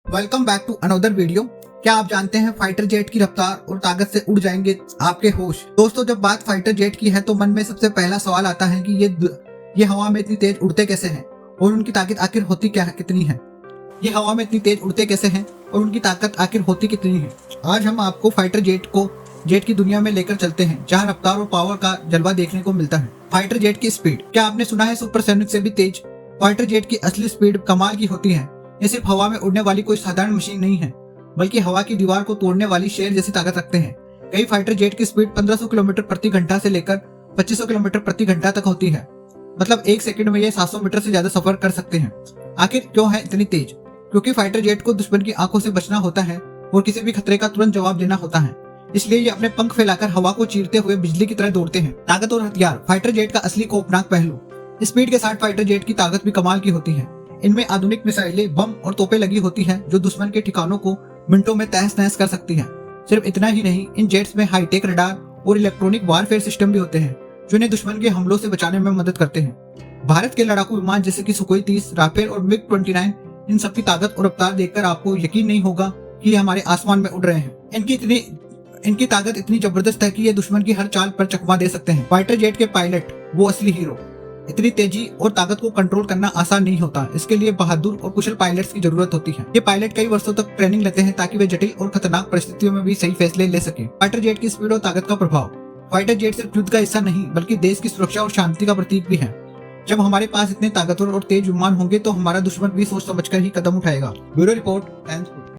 Welcome back to another video. क्या आप जानते हैं फाइटर जेट की रफ्तार और ताकत से उड़ जाएंगे आपके होश। दोस्तों, जब बात फाइटर जेट की है तो मन में सबसे पहला सवाल आता है कि ये हवा में इतनी तेज उड़ते कैसे हैं और उनकी ताकत आखिर होती कितनी है। ये हवा में इतनी तेज उड़ते कैसे हैं और उनकी ताकत आखिर होती कितनी है। आज हम आपको फाइटर जेट की दुनिया में लेकर चलते हैं, जहाँ रफ्तार और पावर का जलवा देखने को मिलता है। फाइटर जेट की स्पीड, क्या आपने सुना है सुपरसोनिक से भी तेज? फाइटर जेट की असली स्पीड कमाल की होती है। ये सिर्फ हवा में उड़ने वाली कोई साधारण मशीन नहीं है, बल्कि हवा की दीवार को तोड़ने वाली शेर जैसी ताकत रखते हैं। कई फाइटर जेट की स्पीड 1500 किलोमीटर प्रति घंटा से लेकर 2500 किलोमीटर प्रति घंटा तक होती है। मतलब एक सेकंड में ये 700 मीटर से ज्यादा सफर कर सकते हैं। आखिर क्यों है इतनी तेज? क्योंकि फाइटर जेट को दुश्मन की आंखों से बचना होता है और किसी भी खतरे का तुरंत जवाब देना होता है। इसलिए ये अपने पंख फैलाकर हवा को चीरते हुए बिजली की तरह दौड़ते हैं। ताकत और हथियार, फाइटर जेट का असली खौफनाक पहलू। स्पीड के साथ फाइटर जेट की ताकत भी कमाल की होती है। इनमें आधुनिक मिसाइलें, बम और तोपें लगी होती हैं जो दुश्मन के ठिकानों को मिनटों में तहस नहस कर सकती हैं। सिर्फ इतना ही नहीं, इन जेट्स में हाईटेक रडार और इलेक्ट्रॉनिक वारफेयर सिस्टम भी होते हैं जो इन्हें दुश्मन के हमलों से बचाने में मदद करते हैं। भारत के लड़ाकू विमान जैसे कि सुखोई 30, राफेल और मिग-29, इन सबकी ताकत और रफ्तार देखकर आपको यकीन नहीं होगा कि ये हमारे आसमान में उड़ रहे हैं। इनकी ताकत इतनी जबरदस्त है कि ये दुश्मन की हर चाल पर चकमा दे सकते हैं। फाइटर जेट के पायलट, वो असली हीरो। इतनी तेजी और ताकत को कंट्रोल करना आसान नहीं होता। इसके लिए बहादुर और कुशल पायलट्स की जरूरत होती है। ये पायलट कई वर्षों तक ट्रेनिंग लेते हैं ताकि वे जटिल और खतरनाक परिस्थितियों में भी सही फैसले ले सके। फाइटर जेट की स्पीड और ताकत का प्रभाव। फाइटर जेट सिर्फ युद्ध का हिस्सा नहीं, बल्कि देश की सुरक्षा और शांति का प्रतीक भी है। जब हमारे पास इतने ताकतवर और तेज विमान होंगे तो हमारा दुश्मन भी सोच समझकर ही कदम उठाएगा। Bureau report.